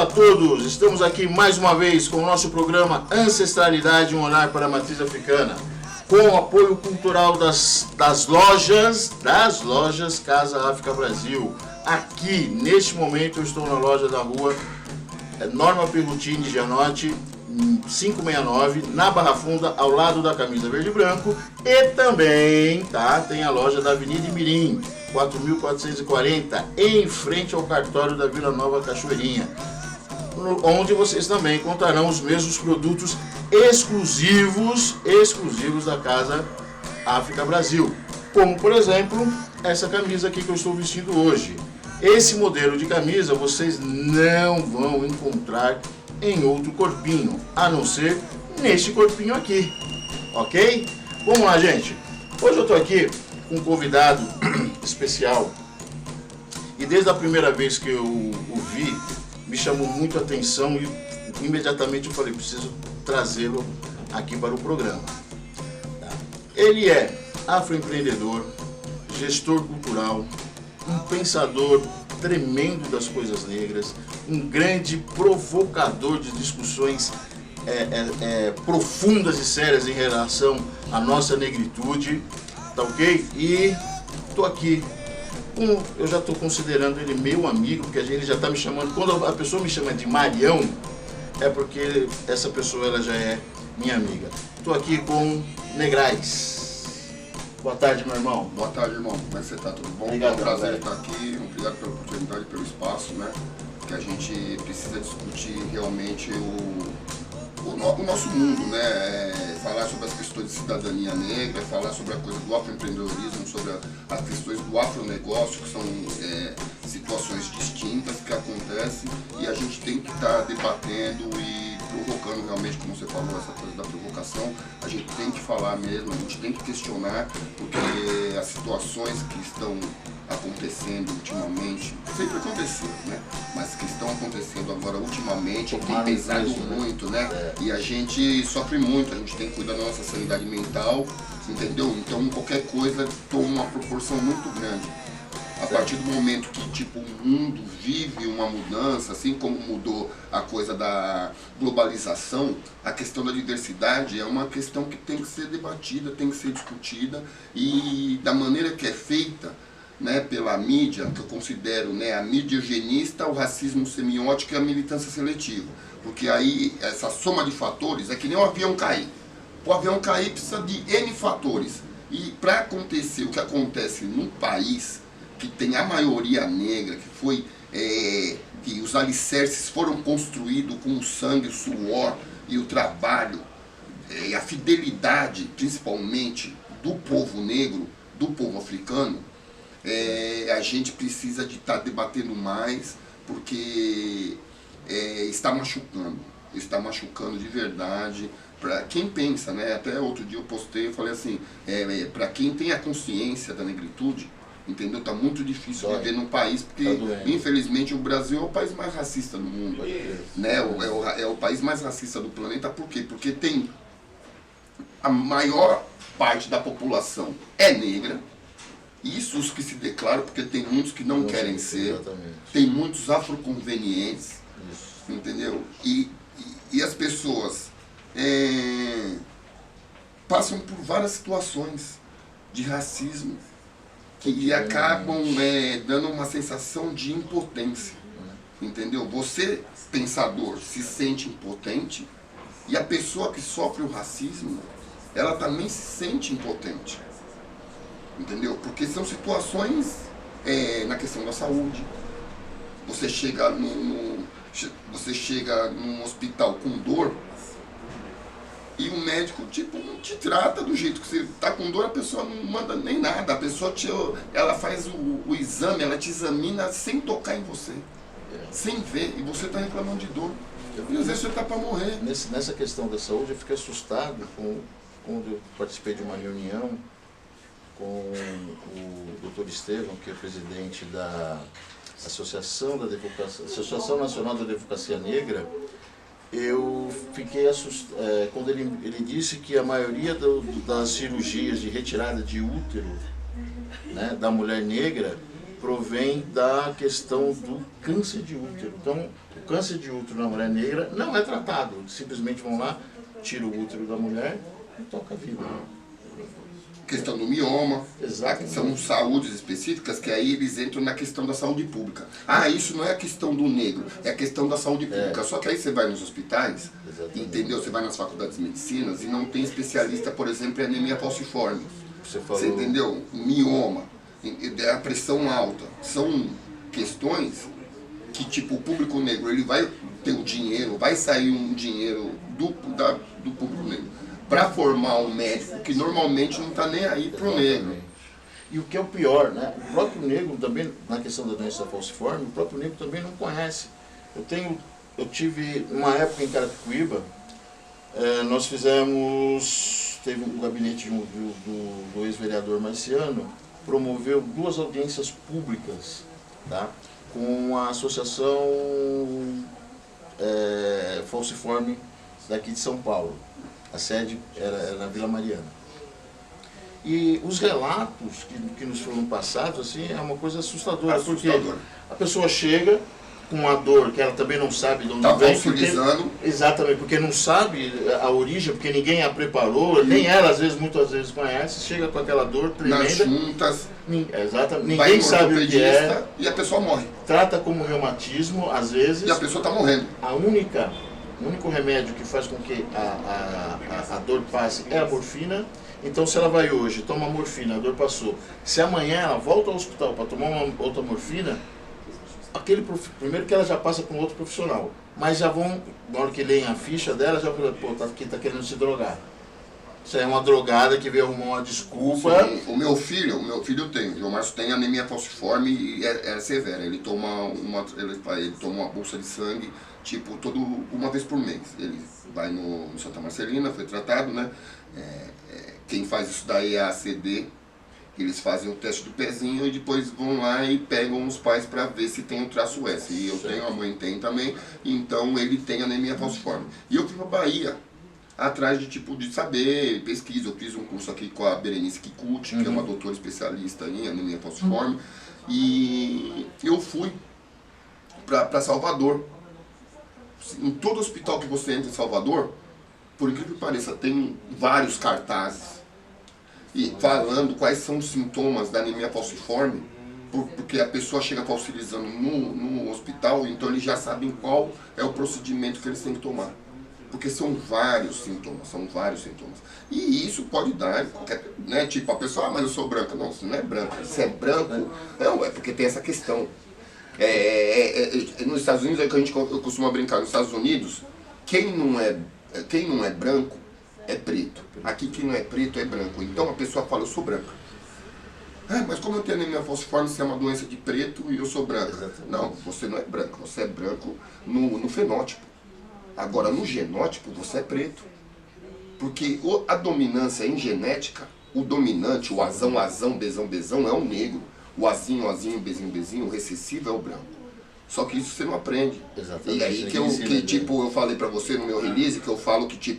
Olá a todos, estamos aqui mais uma vez com o nosso programa Ancestralidade, um olhar para a matriz africana, com o apoio cultural das lojas Casa África Brasil. Aqui, neste momento, eu estou na loja da rua Norma Perrutini Gianotti, 569, na Barra Funda, ao lado da camisa verde e branco, e também tem a loja da Avenida Imirim, 4.440, em frente ao cartório da Vila Nova Cachoeirinha, onde vocês também encontrarão os mesmos produtos exclusivos da Casa África Brasil, como por exemplo essa camisa aqui que eu estou vestindo hoje. Esse modelo de camisa vocês não vão encontrar em outro corpinho, a não ser neste corpinho aqui, ok? Vamos lá, gente. Hoje eu estou aqui com um convidado especial e desde a primeira vez que eu o vi, me chamou muito a atenção e imediatamente eu falei, preciso trazê-lo aqui para o programa. Ele é afroempreendedor, gestor cultural, um pensador tremendo das coisas negras, um grande provocador de discussões profundas e sérias em relação à nossa negritude, tá ok? E tô aqui, eu já estou considerando ele meu amigo, porque ele já está me chamando, quando a pessoa me chama de Marião, é porque essa pessoa ela já é minha amiga. Estou aqui com Negrais. Boa tarde, meu irmão. Boa tarde, irmão. Como é que você está? Tudo bom? Obrigado, é um prazer velho. estar aqui. Obrigado pela oportunidade, pelo espaço, né? Que a gente precisa discutir realmente o nosso mundo, né? Falar sobre as questões de cidadania negra, falar sobre a coisa do afroempreendedorismo, sobre as questões do afronegócio, que são situações distintas que acontecem e a gente tem que estar debatendo e provocando realmente, como você falou, essa coisa da provocação. A gente tem que falar mesmo, a gente tem que questionar, porque as situações que estão acontecendo ultimamente, sempre aconteceram, né? Mas que estão acontecendo agora ultimamente, tem pesado muito, né? E a gente sofre muito, a gente tem que cuidar da nossa sanidade mental, entendeu? Então qualquer coisa toma uma proporção muito grande. A partir do momento que o mundo vive uma mudança, assim como mudou a coisa da globalização, a questão da diversidade é uma questão que tem que ser debatida, tem que ser discutida e da maneira que é feita, né, pela mídia, que eu considero, né, a mídia eugenista, o racismo semiótico e a militância seletiva. Porque aí essa soma de fatores é que nem um avião cair. Para o avião cair precisa de N fatores. E para acontecer o que acontece num país que tem a maioria negra, que os alicerces foram construídos com o sangue, o suor e o trabalho, e a fidelidade, principalmente, do povo negro, do povo africano, a gente precisa de estar debatendo mais, porque está machucando de verdade. Para quem pensa, né? Até outro dia eu postei, eu falei assim, para quem tem a consciência da negritude, entendeu? Tá muito difícil viver num país, porque infelizmente o Brasil é o país mais racista do mundo, né? É o país mais racista do planeta. Por quê? Porque tem a maior parte da população é negra, isso os que se declaram, porque tem muitos que não querem ser, tem muitos afroconvenientes, entendeu? E as pessoas passam por várias situações de racismo que acabam dando uma sensação de impotência, entendeu? Você, pensador, se sente impotente e a pessoa que sofre o racismo, ela também se sente impotente, entendeu? Porque são situações na questão da saúde. Você chega num hospital com dor e o médico não te trata do jeito que você está com dor, a pessoa não manda nem nada, a pessoa ela faz o exame, ela te examina sem tocar em você, sem ver, e você está reclamando de dor. E às vezes você está para morrer. Nessa questão da saúde, eu fiquei assustado quando eu participei de uma reunião com o Dr. Estevão, que é presidente da Associação Nacional da Advocacia Negra. Eu fiquei assustado quando ele disse que a maioria das cirurgias de retirada de útero, né, da mulher negra provém da questão do câncer de útero. Então, o câncer de útero na mulher negra não é tratado. Simplesmente vão lá, tiram o útero da mulher e toca a vida. Questão do mioma, Exatamente. são saúdes específicas que aí eles entram na questão da saúde pública. Ah, isso não é a questão do negro, é a questão da saúde pública. Só que aí você vai nos hospitais, entendeu? Você vai nas faculdades de medicina e não tem especialista, por exemplo, em anemia falciforme. Você entendeu? Mioma, a pressão alta. São questões que, tipo, o público negro, ele vai ter o dinheiro, vai sair um dinheiro do público negro para formar um médico que normalmente não está nem aí pro negro. E o que é o pior, né? O próprio negro também, na questão da doença falciforme, o próprio negro também não conhece. Eu tive uma época em Carapicuíba, nós teve um gabinete do ex-vereador Marciano, promoveu 2 audiências públicas, tá? Com a associação falciforme daqui de São Paulo. A sede era na Vila Mariana. E os relatos que nos foram passados, assim, é uma coisa assustadora, porque a pessoa chega com uma dor que ela também não sabe de onde vem. Exatamente, porque não sabe a origem, porque ninguém a preparou, nem ela muitas vezes conhece, chega com aquela dor tremenda. Nas juntas, exatamente, ninguém sabe o que é. E a pessoa morre. Trata como reumatismo, às vezes. E a pessoa está morrendo. O único remédio que faz com que a dor passe é a morfina. Então, se ela vai hoje, toma morfina, a dor passou. Se amanhã ela volta ao hospital para tomar outra morfina, primeiro que ela já passa para um outro profissional. Mas já vão, na hora que leem a ficha dela, já falam, pô, tá querendo se drogar. Isso aí é uma drogada que veio arrumar uma desculpa. Sim, o meu filho tem, o João Márcio tem anemia falciforme e é severa. Ele toma uma bolsa de sangue, tipo, uma vez por mês. Ele vai no Santa Marcelina, foi tratado, né? Quem faz isso daí é a ACD. Eles fazem o teste do pezinho e depois vão lá e pegam os pais para ver se tem o traço S. E eu tenho, a mãe tem também, então ele tem anemia falciforme. E eu fui pra Bahia, atrás de saber, pesquisa. Eu fiz um curso aqui com a Berenice Kikuchi, que é uma doutora especialista em anemia falciforme, e eu fui para Salvador. Em todo hospital que você entra em Salvador, por incrível que pareça, tem vários cartazes e falando quais são os sintomas da anemia falciforme, porque a pessoa chega falsilizando no hospital, então eles já sabem qual é o procedimento que eles têm que tomar. Porque são vários sintomas. E isso pode dar qualquer, né? Tipo, a pessoa, mas eu sou branca. Não, você não é branca. Se é branco, não, é porque tem essa questão. Nos Estados Unidos, eu costumo brincar, nos Estados Unidos, quem não é branco é preto. Aqui quem não é preto é branco. Então a pessoa fala, eu sou branca. Mas como eu tenho anemia falciforme, se é uma doença de preto e eu sou branca? Exatamente. Não, você não é branco. Você é branco no fenótipo. Agora, no genótipo, você é preto. Porque a dominância em genética, o dominante, o azão, bezão, é o negro. O azinho, bezinho, o recessivo é o branco. Só que isso você não aprende. Exatamente. E aí eu falei pra você no meu release, que eu falo que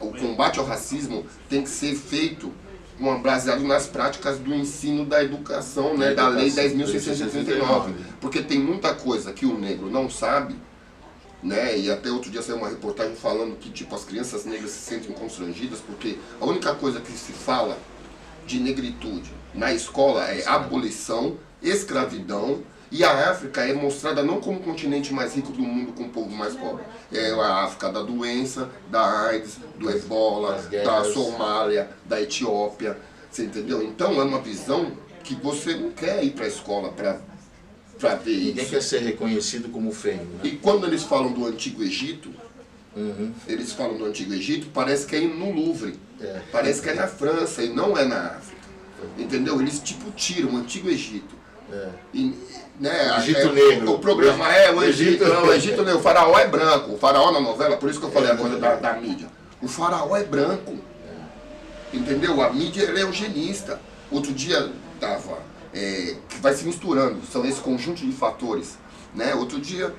o combate ao racismo tem que ser feito baseado nas práticas do ensino da educação, né, da Lei 10.639. Porque tem muita coisa que o negro não sabe, né, e até outro dia saiu uma reportagem falando que as crianças negras se sentem constrangidas, porque a única coisa que se fala de negritude na escola é abolição, escravidão, e a África é mostrada não como o continente mais rico do mundo com o povo mais pobre. É a África da doença, da AIDS, do Ebola, da Somália, da Etiópia, você entendeu? Então é uma visão que você não quer ir para a escola para ver isso. Ninguém quer ser reconhecido como feio, né? E quando eles falam do Antigo Egito, parece que é no Louvre, parece que é na França e não é na África. Entendeu? Eles tiram o Antigo Egito. Né, Egito Negro. O programa o Egito Negro. O faraó é branco. O faraó na novela, por isso que eu falei agora da mídia. O faraó é branco. Entendeu? A mídia é eugenista. Outro dia tava, que vai se misturando, são esse conjunto de fatores. Né? Outro dia,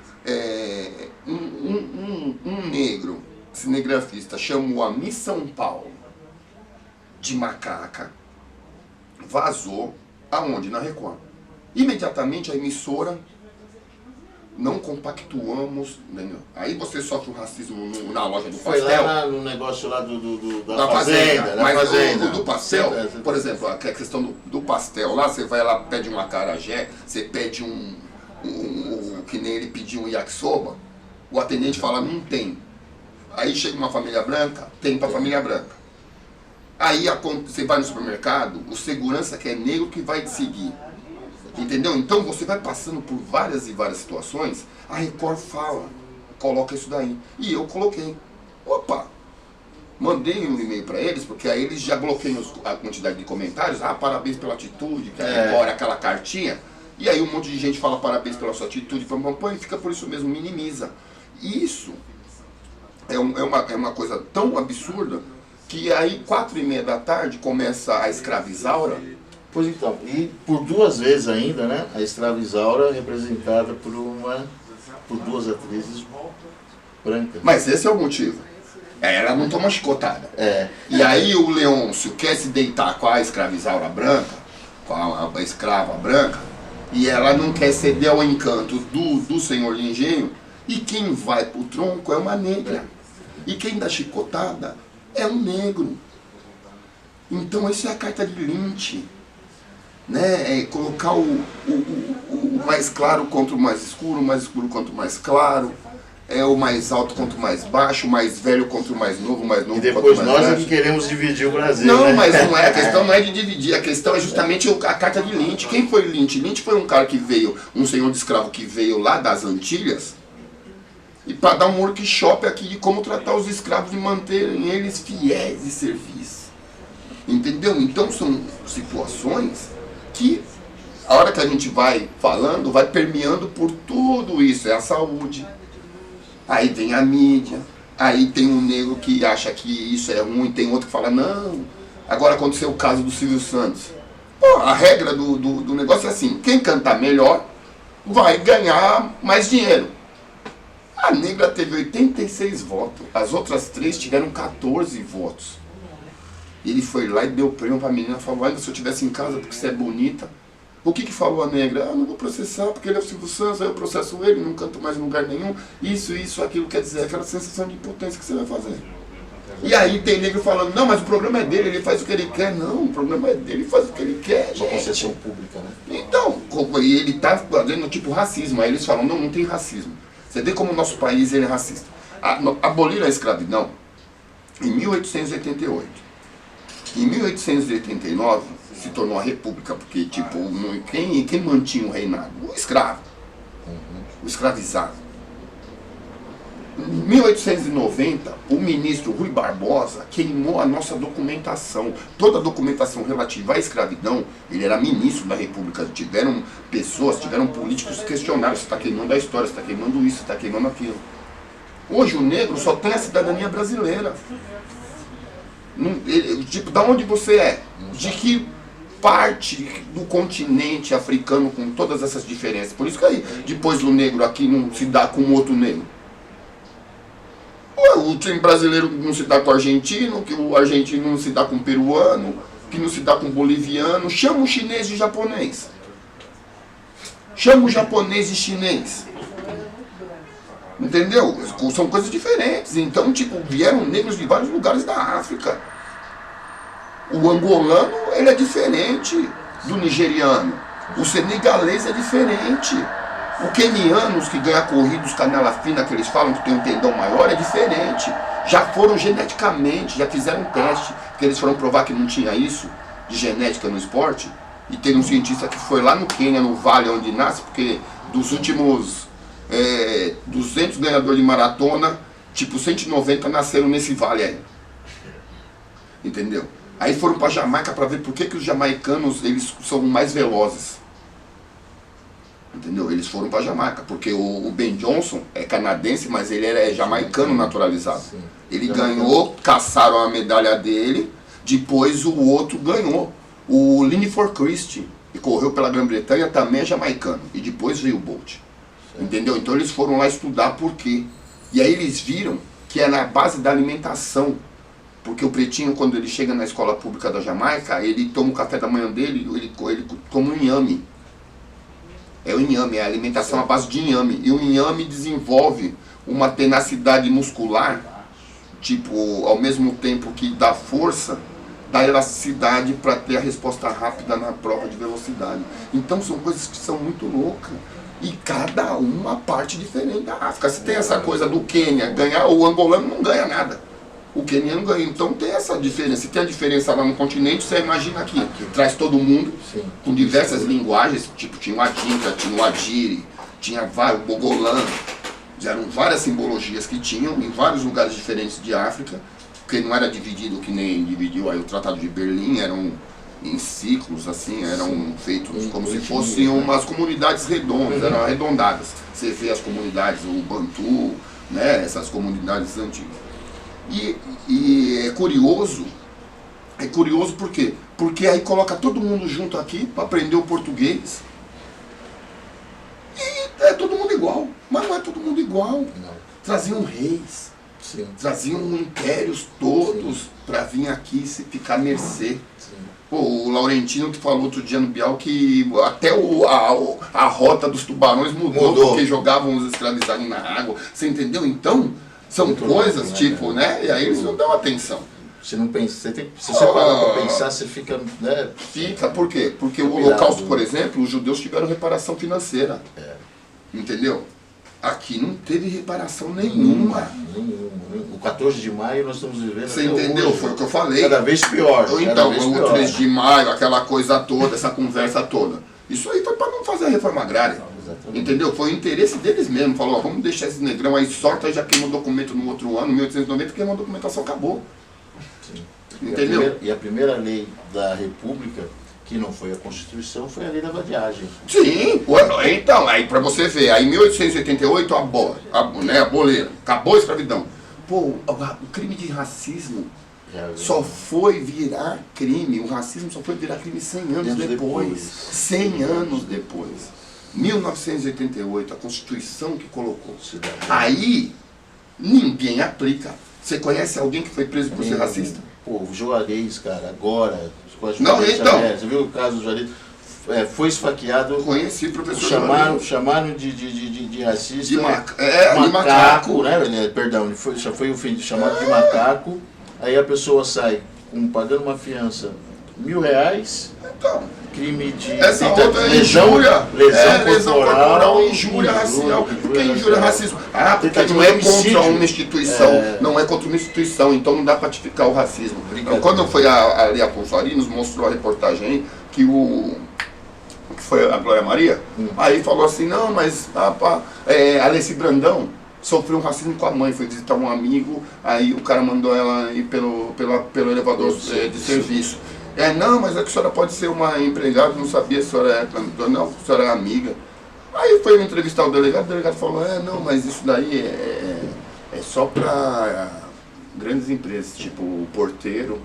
um negro, cinegrafista, chamou a Miss São Paulo de macaca, vazou, aonde? Na Record. Imediatamente a emissora, não compactuamos, entendeu? Aí você sofre o racismo na loja do pastel. Foi lá no negócio lá da fazenda. Mas fazenda. O do pastel, por exemplo, a questão do pastel, lá você vai lá, pede um acarajé, você pede que nem ele pediu um yakisoba, o atendente fala, não tem. Aí chega uma família branca, tem pra família branca. Aí você vai no supermercado, o segurança que é negro que vai te seguir. Entendeu? Então você vai passando por várias e várias situações, a Record fala, coloca isso daí. E eu coloquei. Opa! Mandei um e-mail para eles, porque aí eles já bloqueiam a quantidade de comentários. Parabéns pela atitude, que a Record, aquela cartinha. E aí um monte de gente fala parabéns pela sua atitude, e fica por isso mesmo, minimiza. E isso é uma coisa tão absurda que aí 4h30 da tarde começa a escravizaura. Pois então, e por 2 vezes ainda, né, a escravizaura representada por duas atrizes brancas. Mas esse é o motivo. Ela não toma chicotada. E aí o Leôncio quer se deitar com a escravizaura branca, com a escrava branca, e ela não quer ceder ao encanto do senhor de engenho, e quem vai pro tronco é uma negra. E quem dá chicotada é um negro. Então isso é a carta de Lynch. Né? É colocar o mais claro contra o mais escuro contra o mais claro, o mais alto contra o mais baixo, o mais velho contra o mais novo e contra depois o mais nós baixo. É que queremos dividir o Brasil. Não, né? mas não é, a questão não é de dividir, a questão é justamente a carta de Lynch. Quem foi Lynch? Lynch foi um cara que veio, um senhor de escravo que veio lá das Antilhas, e para dar um workshop aqui de como tratar os escravos e manterem eles fiéis e serviços. Entendeu? Então são situações que a hora que a gente vai falando, vai permeando por tudo isso. É a saúde, aí vem a mídia, aí tem um negro que acha que isso é ruim, tem outro que fala, não. Agora aconteceu o caso do Silvio Santos. Pô, a regra do negócio é assim, quem cantar melhor vai ganhar mais dinheiro. A negra teve 86 votos, as outras 3 tiveram 14 votos. Ele foi lá e deu prêmio pra menina, falou, se eu estivesse em casa porque você é bonita. O que falou a negra? Não vou processar porque ele é o Silvio Santos, aí eu processo ele, não canto mais em lugar nenhum. Isso, aquilo, quer dizer, aquela sensação de impotência que você vai fazer. E aí tem negro falando, não, mas o problema é dele, ele faz o que ele quer. Não, o problema é dele, ele faz o que ele quer. Uma concessão pública, né? Então, ele tá fazendo tipo racismo, aí eles falam, não tem racismo. Você vê como o nosso país ele é racista. Aboliram a escravidão em 1888. Em 1889 se tornou a república, porque tipo, quem mantinha o reinado? O escravo, o escravizado. Em 1890, o ministro Rui Barbosa queimou a nossa documentação. Toda a documentação relativa à escravidão, ele era ministro da república. Tiveram pessoas, tiveram políticos que questionaram, você está queimando a história, você está queimando isso, você está queimando aquilo. Hoje o negro só tem a cidadania brasileira. Tipo, da onde você é? De que parte do continente africano com todas essas diferenças? Por isso que aí, depois o negro aqui não se dá com outro negro. O time brasileiro não se dá com o argentino, que o argentino não se dá com o peruano, que não se dá com o boliviano. Chama o chinês de japonês. Chama o japonês de chinês. Entendeu? São coisas diferentes. Então, tipo, vieram negros de vários lugares da África. O angolano, ele é diferente do nigeriano. O senegalês é diferente. O queniano, os que ganham corridas, canela fina, que eles falam que tem um tendão maior, é diferente. Já foram geneticamente, já fizeram um teste, que eles foram provar que não tinha isso de genética no esporte. E teve um cientista que foi lá no Quênia, no vale onde nasce, porque dos últimos 200 ganhadores de maratona, tipo 190 nasceram nesse vale aí. Entendeu? Aí foram para Jamaica para ver por que os jamaicanos eles são mais velozes. Entendeu? Eles foram para Jamaica, porque o Ben Johnson é canadense, mas ele é jamaicano naturalizado. Sim. Ele ganhou, caçaram a medalha dele, depois o outro ganhou. O Linford Christie, que correu pela Grã-Bretanha, também é jamaicano. E depois veio o Bolt. Entendeu? Então eles foram lá estudar por quê. E aí eles viram que é na base da alimentação. Porque o pretinho, quando ele chega na escola pública da Jamaica, ele toma o café da manhã dele, ele toma um inhame. É o inhame, é a alimentação à base de inhame. E o inhame desenvolve uma tenacidade muscular, tipo, ao mesmo tempo que dá força, dá elasticidade para ter a resposta rápida na prova de velocidade. Então são coisas que são muito loucas. E cada uma parte diferente da África. Se tem essa coisa do Quênia ganhar, o angolano não ganha nada. O queniano ganha. Então tem essa diferença. Se tem a diferença lá no continente, você imagina aqui. Traz todo mundo, sim, com diversas linguagens, tipo tinha o Adinka, tinha o Adiri, tinha o Bogolã. Eram várias simbologias que tinham em vários lugares diferentes de África, porque não era dividido que nem dividiu aí o Tratado de Berlim, eram em ciclos, assim, eram feitos como se fossem umas comunidades redondas, eram arredondadas. Você vê as comunidades, o Bantu, né, essas comunidades antigas. E é curioso por quê? Porque aí coloca todo mundo junto aqui para aprender o português e é todo mundo igual, mas não é todo mundo igual. Não. Traziam reis, sim, traziam impérios todos para vir aqui se ficar à mercê. Sim. Pô, o Laurentino que falou outro dia no Bial que até a rota dos tubarões mudou porque jogavam os escravizados na água. Você entendeu? Então, são muito coisas, louco, tipo, né? E aí eles não dão atenção. Você não pensa, se você parar para pensar, você fica, né? Fica, por quê? Porque o Holocausto, por exemplo, os judeus tiveram reparação financeira. É. Entendeu? Aqui não teve reparação nenhuma. O 14 de maio nós estamos vivendo. Você entendeu? Hoje. Foi o que eu falei. Cada vez pior. Então, o 3 de maio, aquela coisa toda, essa conversa toda. Isso aí foi para não fazer a reforma agrária. Exatamente. Entendeu? Foi o interesse deles mesmo. Falou, ó, vamos deixar esse negrão aí solto, aí já queimou o documento no outro ano, 1890, queimou a documentação, acabou. Sim. Entendeu? E a primeira lei da República, que não foi a Constituição, foi a lei da vadiagem. Sim, então, aí pra você ver, aí em 1888 aboleram, acabou a escravidão. Pô, o crime de racismo só foi virar crime, o racismo só foi virar crime 100 anos depois. 100 anos depois. 1988, a Constituição que colocou. Aí, ninguém aplica. Você conhece alguém que foi preso por ser racista? Pô, o Juarez, cara, agora... Não, então... Você viu o caso do Juarez? Foi esfaqueado... Conheci o professor chamaram de racista... De macaco, né? Perdão, ele foi chamado de macaco. Aí a pessoa sai pagando uma fiança R$1.000... Então... Crime de essa outra lesão corporal, injúria racial. Por que injúria racismo? Ah, porque não é contra uma instituição, não é contra uma instituição, então não dá para tipificar o racismo. Então, quando foi ali a Pulsari, nos mostrou a reportagem aí, que foi a Glória Maria, aí falou assim, não, mas Alessi Brandão sofreu um racismo com a mãe, foi visitar um amigo, aí o cara mandou ela ir pelo elevador de serviço. Não, mas é que a senhora pode ser uma empregada, não sabia se a senhora é, não, a senhora é amiga. Aí foi entrevistar o delegado falou, não, mas isso daí é só para grandes empresas, tipo o porteiro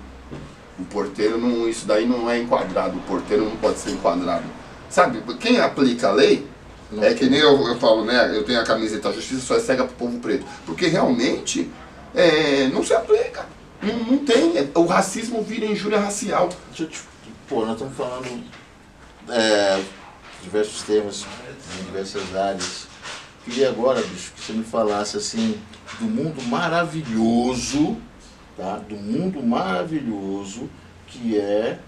não, isso daí não é enquadrado, o porteiro não pode ser enquadrado. Sabe, quem aplica a lei, que nem eu falo, né, eu tenho a camiseta, a justiça só é cega pro povo preto, porque realmente não se aplica. Não tem, o racismo vira injúria racial. Nós estamos falando diversos temas, em diversas áreas. Queria agora, bicho, que você me falasse assim, do mundo maravilhoso, tá? Do mundo maravilhoso que é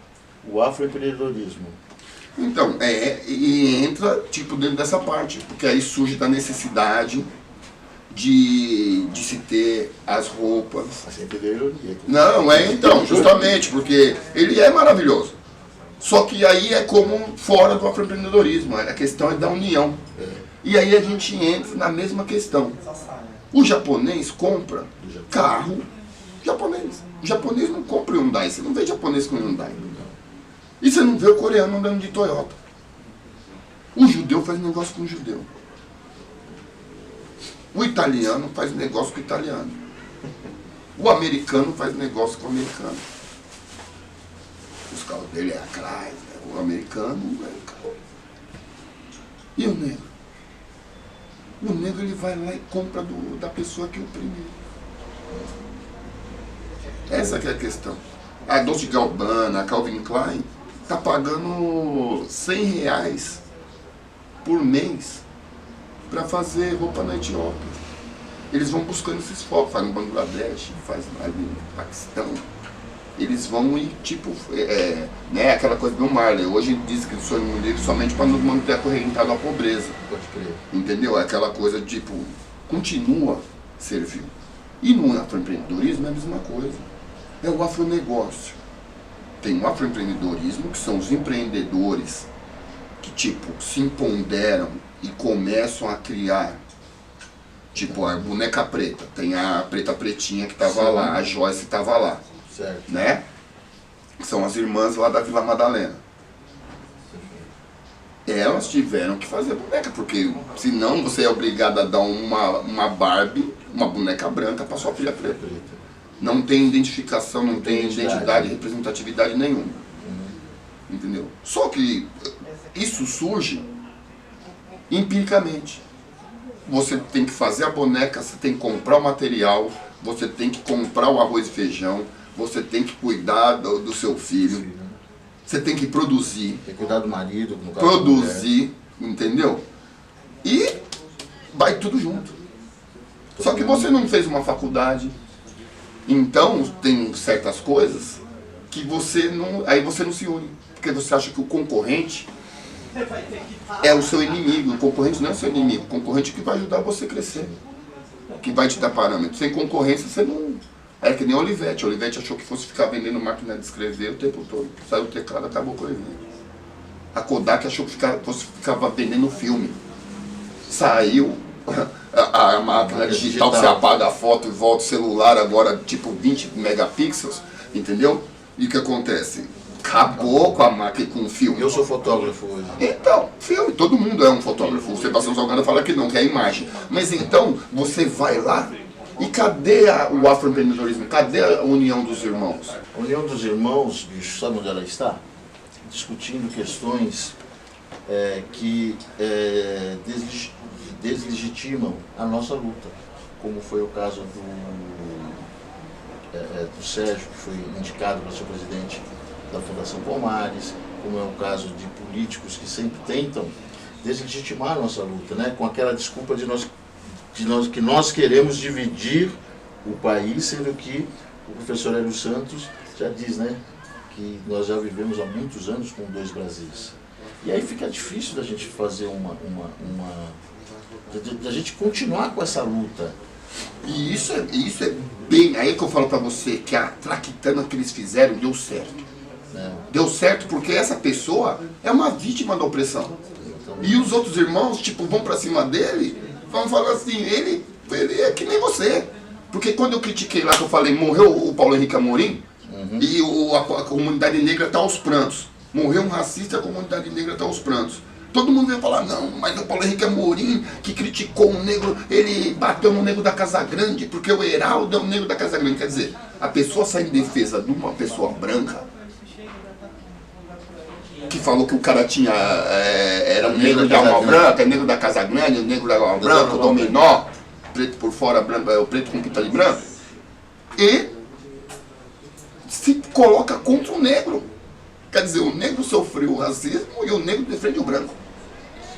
o afroempreendedorismo. Então, e entra tipo dentro dessa parte, porque aí surge da necessidade de se ter as roupas. Não, então, justamente, porque ele é maravilhoso. Só que aí é como fora do afroempreendedorismo, a questão é da união. E aí a gente entra na mesma questão. O japonês compra carro japonês. O japonês não compra Hyundai, você não vê japonês com Hyundai. E você não vê o coreano andando de Toyota. O judeu faz negócio com o judeu. O italiano faz negócio com o italiano. O americano faz negócio com o americano. Os carros dele é a Chrysler, o americano é o carro. E o negro? O negro ele vai lá e compra da pessoa que oprimiu. Essa que é a questão. A Dolce Gabbana, a Calvin Klein, tá pagando R$100 por mês para fazer roupa na Etiópia. Eles vão buscando esses focos, faz no Bangladesh, faz ali no Paquistão. Eles vão e tipo, né, aquela coisa do Marley. Hoje diz que sonho livre somente para nos manter acorrentado à pobreza. Pode crer. Entendeu? É aquela coisa tipo, continua servil. E no afroempreendedorismo é a mesma coisa. É o afronegócio. Tem o afroempreendedorismo, que são os empreendedores que tipo, se empoderam e começam a criar. Tipo, a boneca preta. Tem a preta pretinha que estava lá, a Joyce estava lá. Certo. Né? São as irmãs lá da Vila Madalena. Elas tiveram que fazer boneca, porque senão você é obrigado a dar uma Barbie, uma boneca branca para sua filha preta. Não tem identificação, não tem identidade, representatividade nenhuma. Entendeu? Só que isso surge empiricamente. Você tem que fazer a boneca, você tem que comprar o material, você tem que comprar o arroz e feijão, você tem que cuidar do seu filho, você tem que produzir. Tem que cuidar do marido, no caso produzir, entendeu? E vai tudo junto. Só que você não fez uma faculdade, então tem certas coisas que você não. Aí você não se une. Porque você acha que o concorrente é o seu inimigo. O concorrente não é o seu inimigo. O concorrente que vai ajudar você a crescer. Que vai te dar parâmetros. Sem concorrência você não. É que nem o Olivetti. O Olivetti achou que fosse ficar vendendo máquina de escrever o tempo todo. Saiu o teclado, acabou com o evento. A Kodak achou que ficava vendendo filme. Saiu a máquina digital, você apaga a foto e volta o celular, agora tipo 20 megapixels, entendeu? E o que acontece? Acabou com a máquina, com o filme. Eu sou fotógrafo hoje. Então, filme, todo mundo é um fotógrafo. O Sebastião Salgado fala que não, que é a imagem. Mas então, você vai lá e cadê o afroempreendedorismo? Cadê a união dos irmãos? A união dos irmãos, bicho, sabe onde ela está? Discutindo questões que deslegitimam a nossa luta, como foi o caso do Sérgio, que foi indicado para ser presidente da Fundação Palmares, como é o caso de políticos que sempre tentam deslegitimar a nossa luta, né? Com aquela desculpa que nós queremos dividir o país, sendo que o professor Hélio Santos já diz, né, que nós já vivemos há muitos anos com 2 Brasis. E aí fica difícil da gente fazer da gente continuar com essa luta. E isso é bem... Aí que eu falo pra você que a traquitana que eles fizeram deu certo. Deu certo porque essa pessoa é uma vítima da opressão. E os outros irmãos, tipo, vão pra cima dele, vão falar assim, ele é que nem você. Porque quando eu critiquei lá, que eu falei, morreu o Paulo Henrique Amorim, e a comunidade negra está aos prantos. Morreu um racista, a comunidade negra está aos prantos. Todo mundo veio falar, não, mas o Paulo Henrique Amorim, que criticou o negro, ele bateu no negro da Casa Grande, porque o Heraldo é o negro da Casa Grande. Quer dizer, a pessoa sai em defesa de uma pessoa branca, que falou que o cara tinha, era o negro da alma branca, negro da Casa Grande, o negro da alma branca, o dominó, preto por fora, branco, o preto com pinta de branco, e se coloca contra o negro. Quer dizer, o negro sofreu o racismo e o negro defende o branco.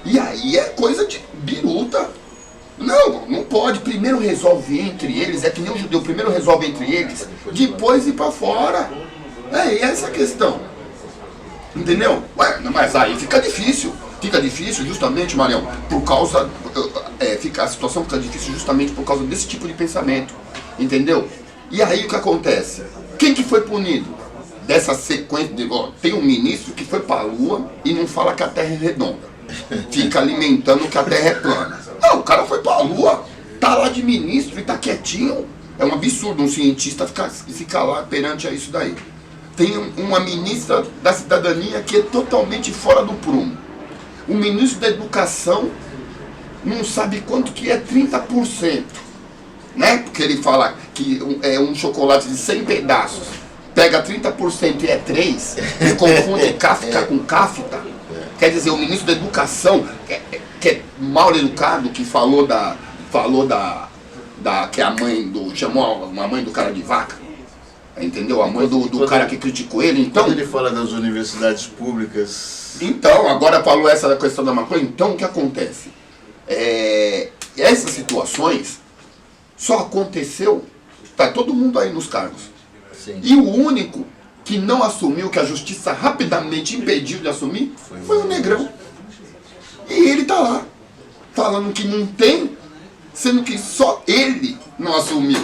E aí é coisa de biruta. Não pode. Primeiro resolve entre eles, é que nem o judeu, primeiro resolve entre eles, depois ir pra fora. E essa é a questão. Entendeu? Ué, mas aí fica difícil. Fica difícil justamente, Marião, por causa... a situação fica difícil justamente por causa desse tipo de pensamento. Entendeu? E aí o que acontece? Quem que foi punido? Dessa sequência de... tem um ministro que foi pra Lua e não fala que a Terra é redonda. Fica alimentando que a Terra é plana. Não, o cara foi pra Lua, tá lá de ministro e tá quietinho. É um absurdo um cientista ficar lá perante a isso daí. Tem uma ministra da cidadania que é totalmente fora do prumo. O ministro da educação não sabe quanto que é 30%. Né? Porque ele fala que é um chocolate de 100 pedaços. Pega 30% e é 3, e confunde Kafka com Kafta. Quer dizer, o ministro da educação, que é mal educado, que falou que a mãe chamou uma mãe do cara de vaca. Entendeu? A mãe do cara que criticou ele. Então, quando ele fala das universidades públicas Então, agora falou essa questão da maconha, então o que acontece? Essas situações só aconteceu, tá todo mundo aí nos cargos. Sim. E o único que não assumiu, que a justiça rapidamente impediu de assumir, foi o Negrão. E ele tá lá, falando que não tem, sendo que só ele não assumiu.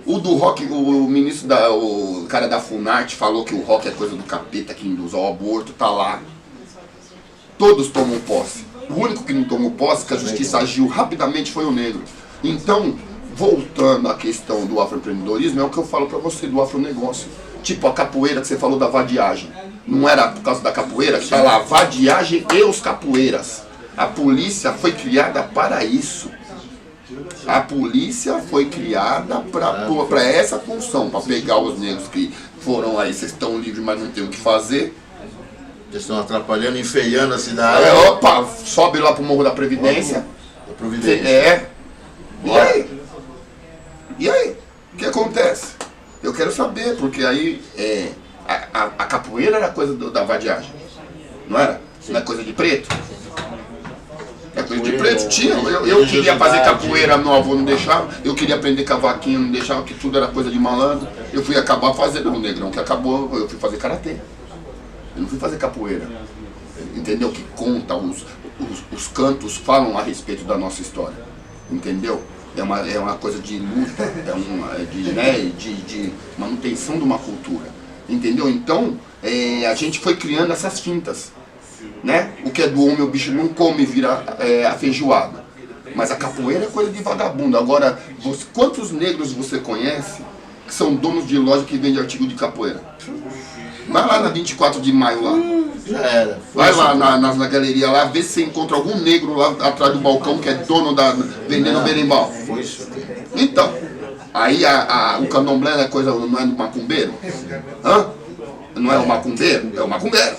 O do rock, o cara da Funarte falou que o rock é coisa do capeta, que induz ao aborto, tá lá. Todos tomam posse. O único que não tomou posse, que a justiça agiu rapidamente, foi o negro. Então, voltando à questão do afroempreendedorismo, é o que eu falo pra você do afronegócio. Tipo a capoeira que você falou da vadiagem. Não era por causa da capoeira? Que tá lá, vadiagem e os capoeiras. A polícia foi criada para isso. A polícia foi criada para essa função, para pegar os negros que foram aí, vocês estão livres, mas não tem o que fazer. Eles estão atrapalhando, enfeiando a cidade. Opa, sobe lá pro Morro da Previdência. Da Providência. E aí? E aí? O que acontece? Eu quero saber, porque aí a capoeira era coisa da vadiagem. Não era? Sim. Não é coisa de preto? É coisa de preto? Tinha. Eu queria fazer capoeira, meu avô não deixava. Eu queria aprender cavaquinho, não deixava, que tudo era coisa de malandro. Eu fui acabar fazendo o Negrão, que acabou, eu fui fazer karatê. Eu não fui fazer capoeira. Entendeu? Que conta, os cantos falam a respeito da nossa história. Entendeu? É uma coisa de luta, de manutenção de uma cultura. Entendeu? Então, a gente foi criando essas fintas. Né? O que é do homem, o bicho não come, vira afeijoada. Mas a capoeira é coisa de vagabundo. Agora, quantos negros você conhece que são donos de loja que vendem artigo de capoeira? Vai lá na 24 de maio lá. Já era. Vai lá na galeria lá, vê se você encontra algum negro lá atrás do balcão que é dono vendendo berimbau. Foi isso. Então, aí o candomblé não é coisa, não é do macumbeiro? Hã? Não é o macumbeiro? É o macumbeiro.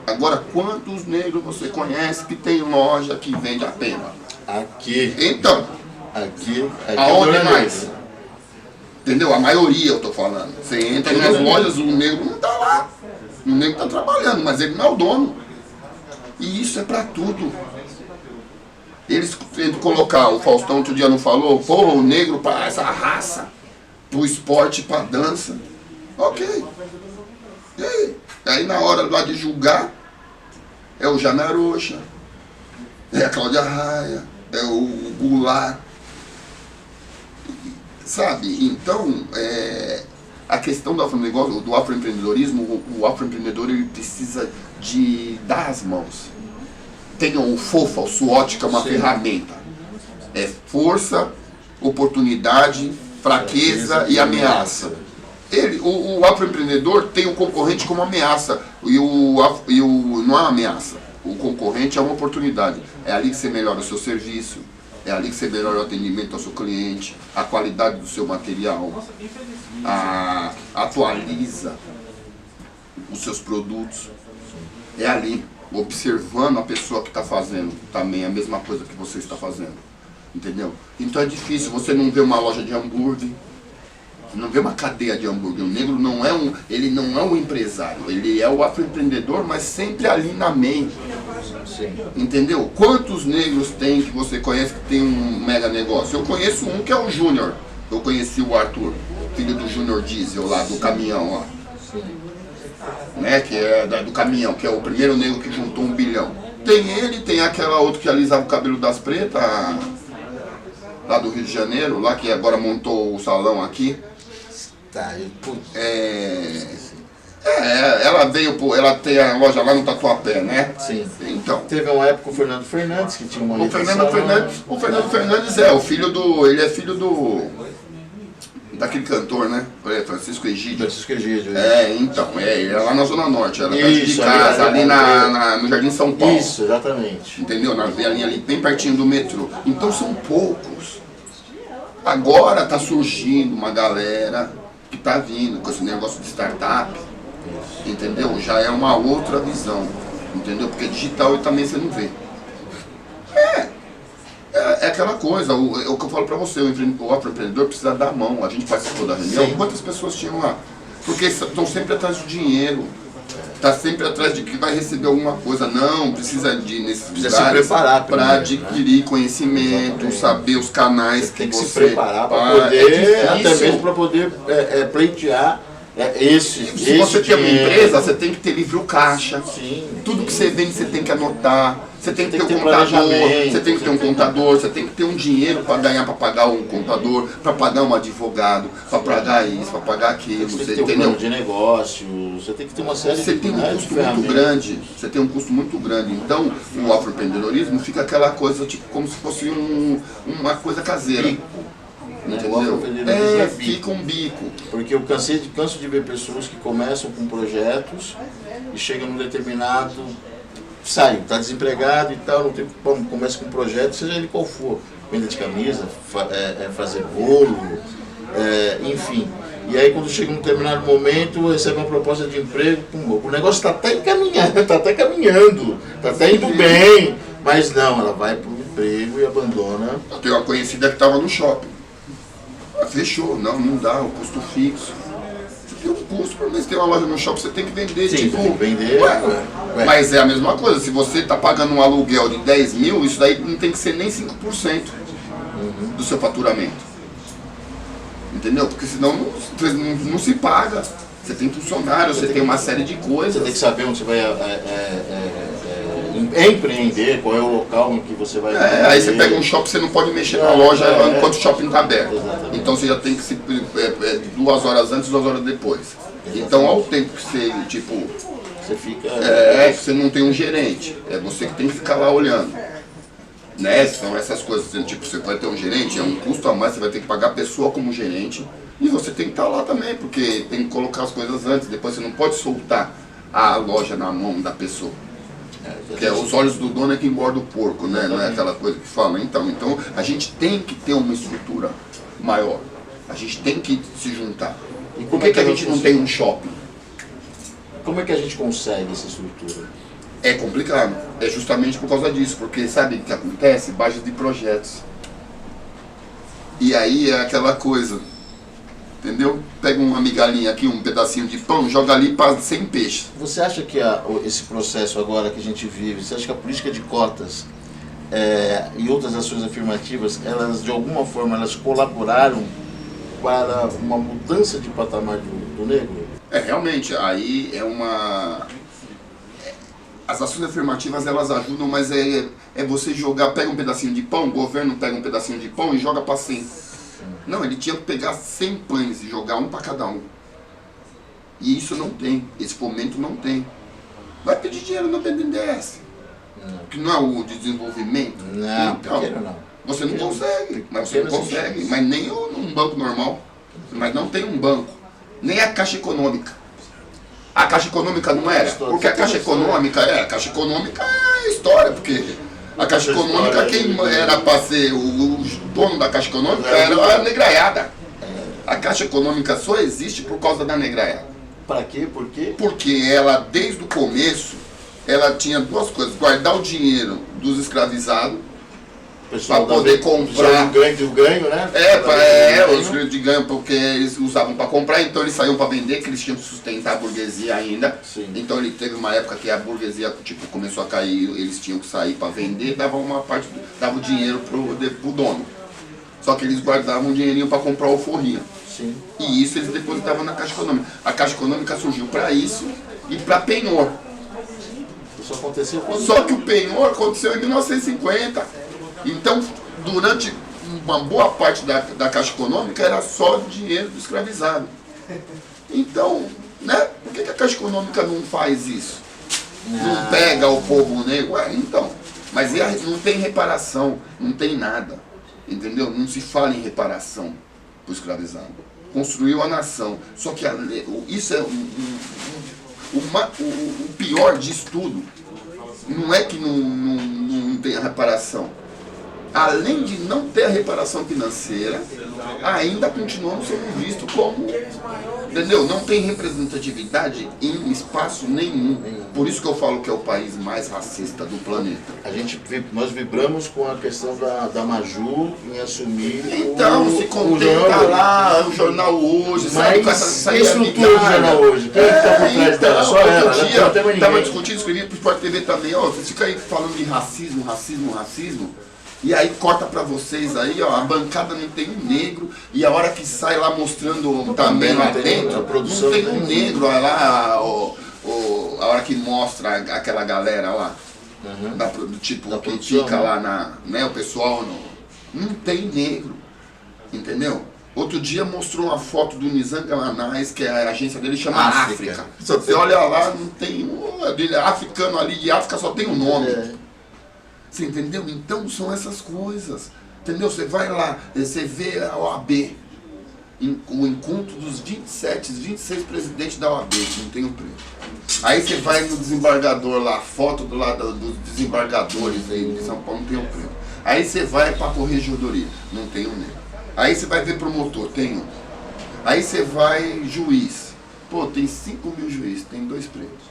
Agora, quantos negros você conhece que tem loja que vende a pena? Aqui. Então, Aqui aonde é mais? Entendeu? A maioria eu tô falando. Você entra nas lojas, o negro não tá lá. O negro tá trabalhando, mas ele não é o dono. E isso é pra tudo. Eles tentam colocar, o Faustão outro dia não falou, pô, o negro pra essa raça, pro esporte, pra dança. Ok. E aí? Aí na hora lá de julgar, é o Janaroxa, é a Cláudia Raia, é o Goulart. Sabe? Então, a questão do afronegócio, do afroempreendedorismo, o afroempreendedor ele precisa de dar as mãos. Tenham o FOFA, o SWOT, que é uma ferramenta. É força, oportunidade, fraqueza e ameaça. O afroempreendedor tem o concorrente como ameaça. Não é uma ameaça. O concorrente é uma oportunidade. É ali que você melhora o seu serviço. É ali que você melhora o atendimento ao seu cliente, a qualidade do seu material, atualiza os seus produtos. É ali, observando a pessoa que está fazendo também a mesma coisa que você está fazendo. Entendeu? Então é difícil, você não vê uma loja de hambúrguer, não vê uma cadeia de hambúrguer. O negro ele não é um empresário, ele é o afroempreendedor, mas sempre ali na mente. Entendeu? Quantos negros tem que você conhece que tem um mega negócio? Eu conheço um que é o Júnior. Eu conheci o Arthur, filho do Júnior Diesel lá, do caminhão lá. Né? Que é do caminhão, que é o primeiro negro que juntou 1 bilhão. Tem ele, tem aquela outra que alisava o cabelo das pretas, lá do Rio de Janeiro, lá que agora montou o salão aqui. Ela veio, ela tem a loja lá no Tatuapé, né? Sim. Então. Teve uma época o Fernando Fernandes que tinha uma O Fernando Fernandes ele é filho daquele cantor, né? Francisco Egídio. Então, ele é lá na Zona Norte, ela tá de casa, ali no Jardim São Paulo. Isso, exatamente. Entendeu? Na linha ali, bem pertinho do metrô. Então são poucos. Agora tá surgindo uma galera que tá vindo com esse negócio de startup, entendeu? Já é uma outra visão, entendeu? Porque digital também você não vê. É aquela coisa, o que eu falo pra você, o afroempreendedor precisa dar a mão. A gente participou da reunião, quantas pessoas tinham lá? Porque estão sempre atrás do dinheiro. Tá sempre atrás de que vai receber alguma coisa. Não, precisa de nesses Precisa lugares se preparar para adquirir conhecimento, Exatamente. saber os canais Você tem que você se preparar para poder, até mesmo para poder pleitear esse Se você tem uma dinheiro. empresa, você tem que ter livro caixa. Sim. Tudo que você vende, você tem que anotar. Você tem que ter um ter contador, planejamento, você tem que ter um contador, você tem que ter um dinheiro para ganhar, para pagar um contador, para pagar um advogado, para pagar isso, para pagar aquilo, Você tem você que ter um entendeu? plano de negócio, você tem que ter uma série Você de, tem um né, de custo muito ferramentas. grande, você tem um custo muito grande. Então, o afroempreendedorismo fica aquela coisa, tipo, como se fosse uma coisa caseira. Bico, né? O Entendeu? afroempreendedorismo é bico. Fica um bico. Porque eu canso de ver pessoas que começam com projetos e chegam num determinado, sai, está desempregado e tal, não tem, começa com um projeto, seja ele qual for, venda de camisa, fazer bolo, enfim. E aí quando chega num determinado momento, recebe uma proposta de emprego, o negócio está até encaminhando, está até indo bem, mas não, ela vai para o emprego e abandona. Eu tenho uma conhecida que estava no shopping. Fechou, não dá, o custo fixo. Você tem um custo, pelo menos tem uma loja no shopping, você tem que vender. Sim, tipo, tem que vender. Ué. Mas é a mesma coisa, se você está pagando um aluguel de 10 mil, isso daí não tem que ser nem 5% do seu faturamento. Entendeu? Porque senão não se paga. Você tem funcionário, você tem uma série de coisas. Você tem que saber onde você vai empreender, qual é o local em que você vai Aí você pega um shopping, você não pode mexer na loja enquanto o shopping está aberto. Exatamente. Então você já tem que se 2 horas antes, 2 horas depois. Então ao tempo que você, tipo, Você fica. você não tem um gerente, é você que tem que ficar lá olhando. Né? São essas coisas, tipo, você vai ter um gerente, é um custo a mais, você vai ter que pagar a pessoa como gerente e você tem que estar lá também, porque tem que colocar as coisas antes, depois você não pode soltar a loja na mão da pessoa. Porque os olhos do dono é que engorda o porco, né? Não é aquela coisa que fala. Então a gente tem que ter uma estrutura maior. A gente tem que se juntar. E Por que a gente não tem um shopping? Como é que a gente consegue essa estrutura? É complicado. É justamente por causa disso. Porque sabe o que acontece? Base de projetos. E aí é aquela coisa. Entendeu? Pega uma migalhinha aqui, um pedacinho de pão, joga ali para 100 peixes. Você acha que esse processo agora que a gente vive, você acha que a política de cotas e outras ações afirmativas, elas de alguma forma elas colaboraram para uma mudança de patamar do negro? Realmente, aí é uma... As ações afirmativas elas ajudam, mas é você jogar, pega um pedacinho de pão, o governo pega um pedacinho de pão e joga para 100. Não, ele tinha que pegar 100 pães e jogar um para cada um. E isso não tem, esse fomento não tem. Vai pedir dinheiro no BNDES, que não é o desenvolvimento. Não, então, pequeno não. Você não Pequeno, consegue, mas você não pequeno consegue, sentido. mas nem num banco normal. Mas não tem um banco, nem a Caixa Econômica. A Caixa Econômica não era, porque a Caixa Econômica é história, porque a Caixa Econômica, quem era para ser o dono da Caixa Econômica era a negraiada. A Caixa Econômica só existe por causa da negraiada. Para quê? Por quê? Porque ela, desde o começo, ela tinha duas coisas: guardar o dinheiro dos escravizados, para poder comprar. O ganho, né? Os grandes de ganho, porque eles usavam para comprar, então eles saíam para vender, que eles tinham que sustentar a burguesia ainda. Sim. Então ele teve uma época que a burguesia tipo, começou a cair, eles tinham que sair para vender, dava uma parte, dava o dinheiro pro dono. Só que eles guardavam um dinheirinho para comprar alforria. Sim. E isso eles depositavam na Caixa Econômica. A Caixa Econômica surgiu para isso e para penhor. Isso aconteceu quando? Só que o penhor aconteceu em 1950. Então, durante uma boa parte da Caixa Econômica era só dinheiro do escravizado. Então, né? Por que a Caixa Econômica não faz isso? Não pega o povo negro? Então. Mas não tem reparação, não tem nada. Entendeu? Não se fala em reparação para o escravizado. Construiu a nação. Só que isso é o pior disso tudo. Não é que não tem a reparação. Além de não ter a reparação financeira, ainda continuamos sendo vistos como, entendeu? Não tem representatividade em espaço nenhum. Por isso que eu falo que é o país mais racista do planeta. Nós vibramos com a questão da Maju em assumir então, se contenta lá, o jornal Hoje, sabe, com essa estrutura do jornal Hoje. Quem está por trás dela? Só ela. Estava discutindo, escrevi pro Sport TV também, ó, vocês ficam aí falando de racismo, e aí corta pra vocês aí, ó, a bancada não tem um negro, e a hora que sai lá mostrando também lá dentro, não tem um negro, olha lá, a hora que mostra aquela galera lá, tipo, que fica lá, né, o pessoal, não tem negro, entendeu? Outro dia mostrou uma foto do Nizanga Lanais, que a agência dele chama África. Você olha lá, não tem africano ali, de África só tem o nome. Você entendeu? Então são essas coisas. Entendeu? Você vai lá, você vê a OAB, o encontro dos 26 presidentes da OAB, que não tem o preto. Aí você vai no desembargador lá, foto do lado dos desembargadores aí de São Paulo, não tem o preto. Aí você vai para a corregedoria, não tem o negro. Aí você vai ver promotor, tem um. Aí você vai juiz. Pô, tem 5.000 juízes, tem 2 pretos.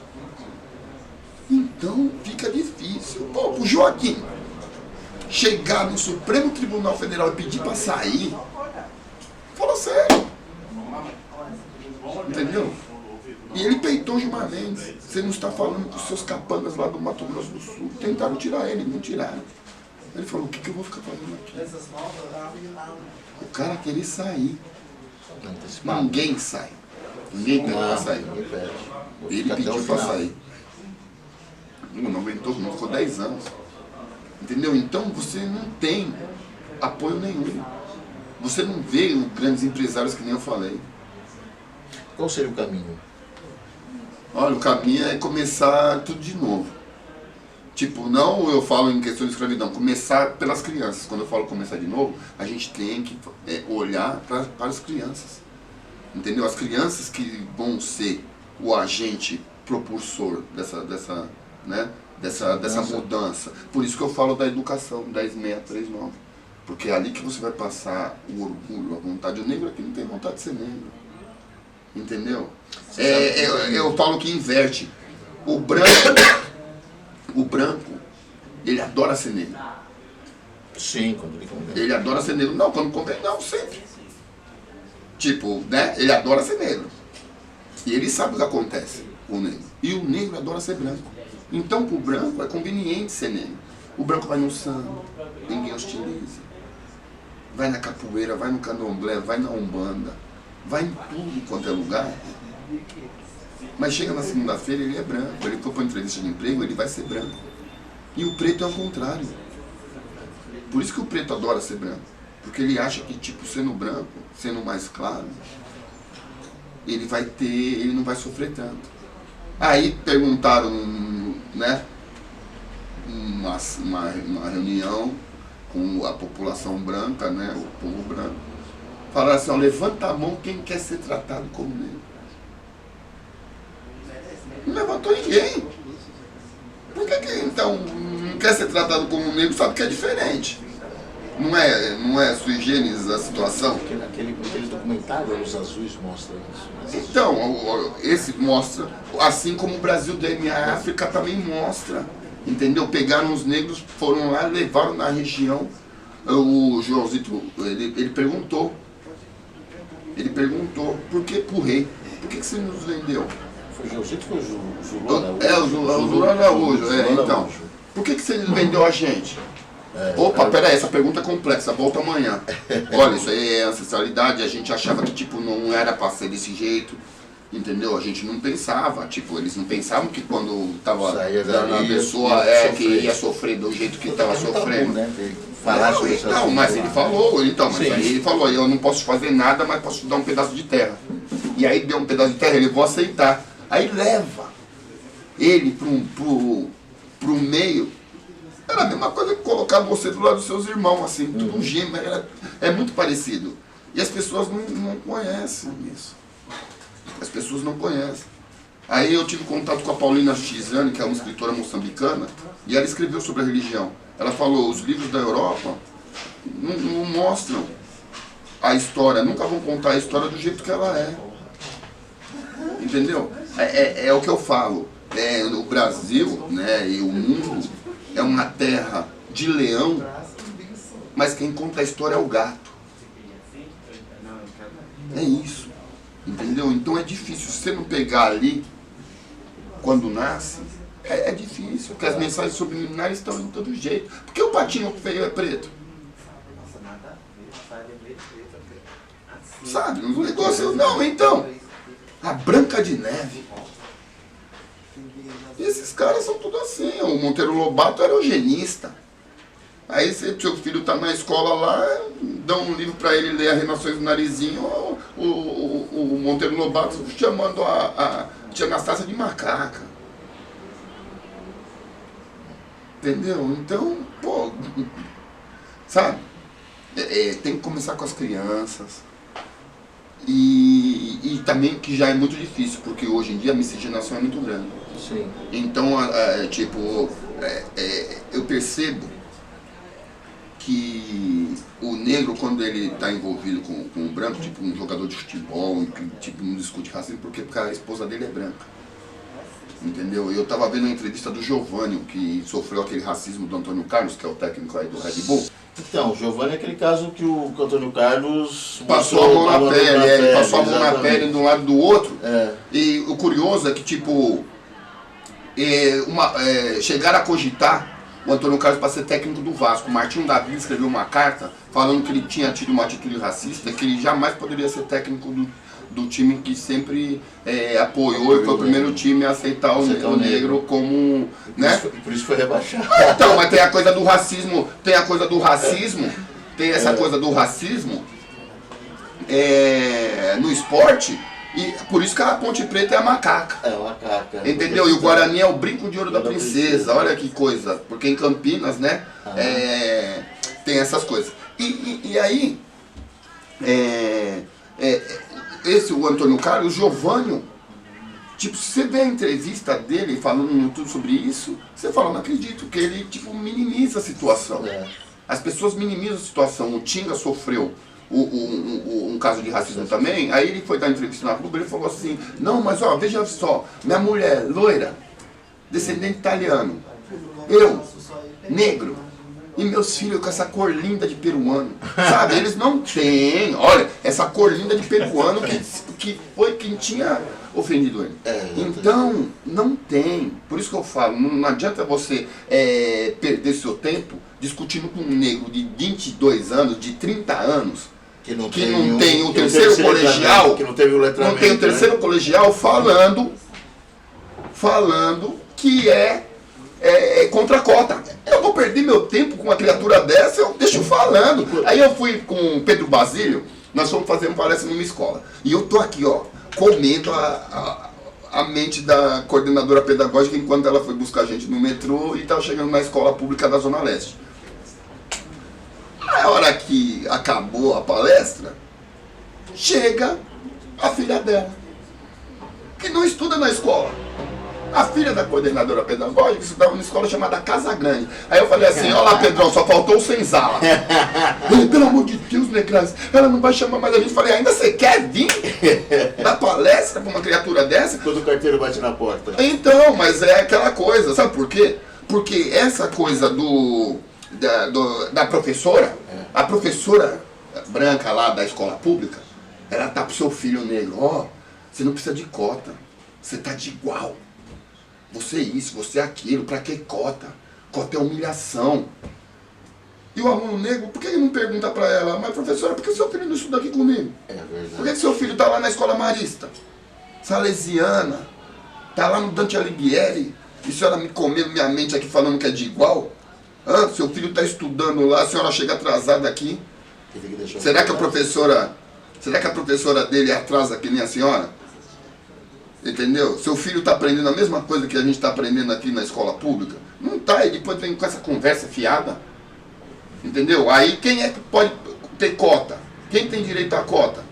Então fica difícil. Pô, pro Joaquim chegar no Supremo Tribunal Federal e pedir pra sair, fala sério. Entendeu? E ele peitou Gilmar Mendes. Você não está falando com os seus capangas lá do Mato Grosso do Sul. Tentaram tirar ele, não tiraram. Ele falou, o que eu vou ficar fazendo aqui? O cara queria sair. Ninguém sai. Ninguém pede pra sair. Ele pediu pra sair. Não aguentou, não ficou 10 anos. Entendeu? Então você não tem apoio nenhum. Você não vê grandes empresários que nem eu falei. Qual seria o caminho? Olha, o caminho é começar tudo de novo. Tipo, não eu falo em questão de escravidão, começar pelas crianças. Quando eu falo começar de novo, a gente tem que olhar para as crianças. Entendeu? As crianças que vão ser o agente propulsor dessa mudança. Por isso que eu falo da educação, 10.639. Porque é ali que você vai passar o orgulho, a vontade. O negro aqui não tem vontade de ser negro. Entendeu? Eu falo que inverte. O branco, ele adora ser negro. Sim, quando ele convém. Ele adora ser negro. Não, quando convém, não, sempre. Tipo, né? Ele adora ser negro. E ele sabe o que acontece com o negro. E o negro adora ser branco. Então, pro branco, é conveniente ser negro. O branco vai no samba, ninguém hostiliza. Vai na capoeira, vai no candomblé, vai na umbanda. Vai em tudo quanto é lugar. Mas chega na segunda-feira, ele é branco. Ele for para uma entrevista de emprego, ele vai ser branco. E o preto é o contrário. Por isso que o preto adora ser branco. Porque ele acha que, tipo, sendo branco, sendo mais claro, ele não vai sofrer tanto. Aí perguntaram, né, uma reunião com a população branca, né, o povo branco. Falaram assim, ó, levanta a mão quem quer ser tratado como negro. Não levantou ninguém. Por que então não quer ser tratado como negro, sabe que é diferente? Não é sui generis a situação? Aquele documentário, Os Azuis, mostra isso. Então, esse mostra, assim como o Brasil DNA a África também mostra. Entendeu? Pegaram os negros, foram lá, levaram na região. O Joãozito, ele perguntou, por que pro rei? Por que você nos vendeu? Foi o Joãozito ou foi o Zulô? O Zulô Araújo, então. Por que você vendeu a gente? Opa, peraí, essa pergunta é complexa, volta amanhã. Olha, isso aí é ancestralidade, a gente achava que tipo, não era pra ser desse jeito, entendeu? A gente não pensava, tipo, eles não pensavam que quando tava dando a pessoa que ia sofrer do jeito que tava sofrendo. Não, mas ele falou, ele falou, eu não posso te fazer nada, mas posso te dar um pedaço de terra. E aí deu um pedaço de terra, ele vou aceitar. Aí leva ele pro meio. Era a mesma coisa que colocar você do lado dos seus irmãos, assim, tudo um gêmeo, é muito parecido. E as pessoas não conhecem isso. As pessoas não conhecem. Aí eu tive contato com a Paulina Chizane, que é uma escritora moçambicana, e ela escreveu sobre a religião. Ela falou, os livros da Europa não mostram a história, nunca vão contar a história do jeito que ela é. Entendeu? É o que eu falo. O Brasil, né, e o mundo é uma terra de leão, mas quem conta a história é o gato. É isso. Entendeu? Então é difícil. Se você não pegar ali, quando nasce, é difícil, porque as mensagens subliminares estão de todo jeito. Por que o patinho feio é preto? Sabe? Um negócio. Não, então. A Branca de Neve. E esses caras são tudo assim. O Monteiro Lobato era eugenista. Aí seu filho está na escola lá, dão um livro para ele ler As Renações do Narizinho, o Monteiro Lobato chamando a tia Anastácia de macaca. Entendeu? Então, pô, sabe? Tem que começar com as crianças. E também que já é muito difícil, porque hoje em dia a miscigenação é muito grande. Sim. Então, eu percebo que o negro, quando ele está envolvido com o branco, tipo um jogador de futebol, que tipo, não discute racismo, porque a esposa dele é branca. Entendeu? Eu estava vendo uma entrevista do Giovanni, que sofreu aquele racismo do Antônio Carlos, que é o técnico aí do Red Bull. Então, o Giovanni é aquele caso que o Antônio Carlos passou a mão na pele, ele passou a mão na pele de um lado do outro. É. E o curioso é que, tipo, chegaram a cogitar o Antônio Carlos para ser técnico do Vasco. O Martinho Davi escreveu uma carta falando que ele tinha tido uma atitude racista, que ele jamais poderia ser técnico do time que sempre apoiou e foi o primeiro time a aceitar o negro como, né? Por isso foi rebaixado. Então, mas tem a coisa do racismo, tem essa coisa do racismo no esporte, e por isso que a Ponte Preta é a macaca. É a macaca. Entendeu? E o Guarani é o brinco de ouro da princesa, olha que coisa, porque em Campinas, né, tem essas coisas. E aí, o Antônio Carlos, o Giovanni, tipo, se você vê a entrevista dele falando no YouTube sobre isso, você fala, não acredito, que ele, tipo, minimiza a situação. As pessoas minimizam a situação. O Tinga sofreu um caso de racismo também, aí ele foi dar entrevista na Globo e ele falou assim, não, mas ó, veja só, minha mulher, loira, descendente italiano, eu, negro, e meus filhos com essa cor linda de peruano, sabe? Eles não têm, olha, essa cor linda de peruano que foi quem tinha ofendido ele. Então, não tem. Por isso que eu falo, não adianta você perder seu tempo discutindo com um negro de 22 anos, de 30 anos, que não tem o terceiro colegial, que não teve o letramento, não tem o terceiro colegial falando que é contra a cota. Eu vou perder meu tempo com uma criatura dessa, eu deixo falando. Aí eu fui com o Pedro Basílio, nós fomos fazer uma palestra numa escola. E eu tô aqui, ó, comendo a mente da coordenadora pedagógica enquanto ela foi buscar a gente no metrô e estava chegando na escola pública da Zona Leste. A hora que acabou a palestra, chega a filha dela, que não estuda na escola. A filha da coordenadora pedagógica estudava numa escola chamada Casa Grande. Aí eu falei assim, olha lá, Pedrão, só faltou o senzala. Ele, pelo amor de Deus, Negras, ela não vai chamar mais a gente. Falei, ainda você quer vir dar palestra para uma criatura dessa? Quando o carteiro bate na porta. Então, mas é aquela coisa, sabe por quê? Porque essa coisa da professora, a professora branca lá da escola pública, ela tá pro seu filho negro, ó, você não precisa de cota, você tá de igual. Você é isso, você é aquilo, pra que cota? Cota é humilhação. E o aluno negro, por que ele não pergunta pra ela, mas professora, por que seu filho não estuda aqui comigo? É verdade. Por que seu filho tá lá na escola marista, salesiana, tá lá no Dante Alighieri, e a senhora me comendo minha mente aqui falando que é de igual? Seu filho tá estudando lá, a senhora chega atrasada aqui. Será que a professora dele atrasa que nem a senhora? Entendeu? Seu filho está aprendendo a mesma coisa que a gente está aprendendo aqui na escola pública? Não está, e depois vem com essa conversa fiada. Entendeu? Aí quem é que pode ter cota? Quem tem direito à cota?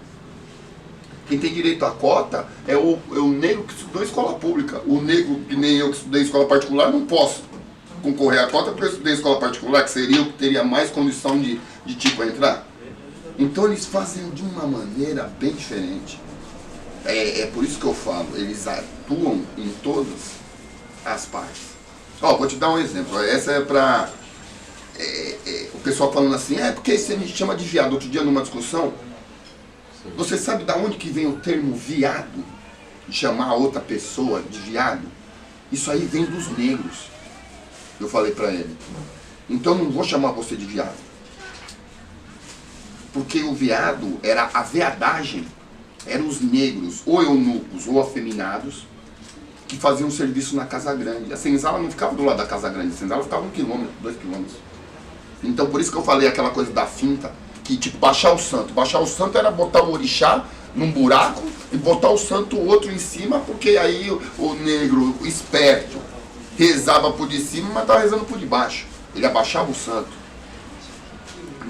Quem tem direito à cota é o negro que estudou em escola pública. O negro que nem eu que estudei em escola particular não posso concorrer à cota porque eu estudei em escola particular, que seria o que teria mais condição de tipo entrar. Então eles fazem de uma maneira bem diferente. É por isso que eu falo, eles atuam em todas as partes. Ó, vou te dar um exemplo. Essa é pra... o pessoal falando assim, porque você me chama de viado. Outro dia numa discussão, você sabe de onde que vem o termo viado? De chamar a outra pessoa de viado? Isso aí vem dos negros. Eu falei pra ele. Então eu não vou chamar você de viado. Porque o viado era a veadagem. Eram os negros, ou eunucos, ou afeminados, que faziam serviço na Casa Grande. A senzala não ficava do lado da Casa Grande, a senzala ficava 1 quilômetro, 2 quilômetros. Então por isso que eu falei aquela coisa da finta, que tipo, baixar o santo. Baixar o santo era botar o orixá num buraco e botar o santo outro em cima, porque aí o negro, o esperto, rezava por de cima, mas estava rezando por de baixo. Ele abaixava o santo.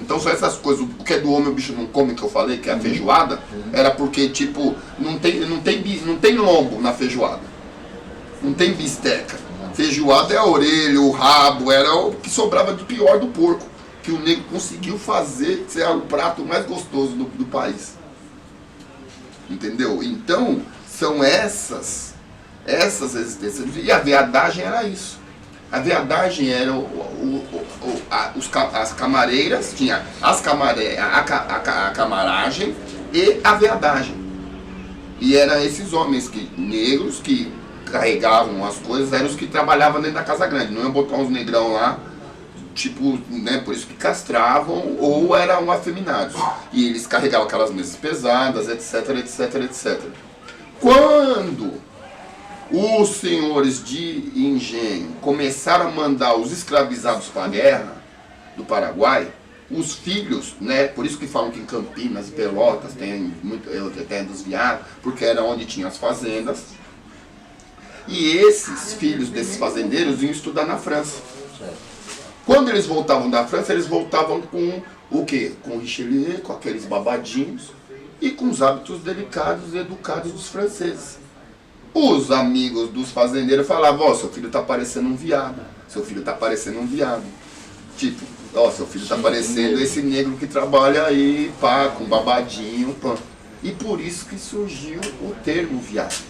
Então são essas coisas, o que é do homem o bicho não come, que eu falei, que é a feijoada, era porque tipo, não tem lombo na feijoada. Não tem bisteca. Feijoada é a orelha, o rabo, era o que sobrava de pior do porco, que o negro conseguiu fazer ser o prato mais gostoso do país. Entendeu? Então, são essas existências. E a veadagem era isso. A veadagem era as camareiras, tinha a camaragem e a veadagem. E eram esses homens negros que carregavam as coisas, eram os que trabalhavam dentro da Casa Grande. Não iam botar uns negrão lá, tipo, né, por isso que castravam, ou eram afeminados. E eles carregavam aquelas mesas pesadas, etc, etc, etc. Quando os senhores de engenho começaram a mandar os escravizados para a guerra do Paraguai, os filhos, né, por isso que falam que em Campinas e Pelotas tem muito terra dos viados, porque era onde tinha as fazendas. E esses filhos desses fazendeiros iam estudar na França. Quando eles voltavam da França, eles voltavam com o quê? Com Richelieu, com aqueles babadinhos e com os hábitos delicados e educados dos franceses. Os amigos dos fazendeiros falavam, ó, seu filho tá parecendo um viado, seu filho tá parecendo um viado. Tipo, ó, seu filho tá parecendo esse negro que trabalha aí, pá, com babadinho, pá. E por isso que surgiu o termo viado.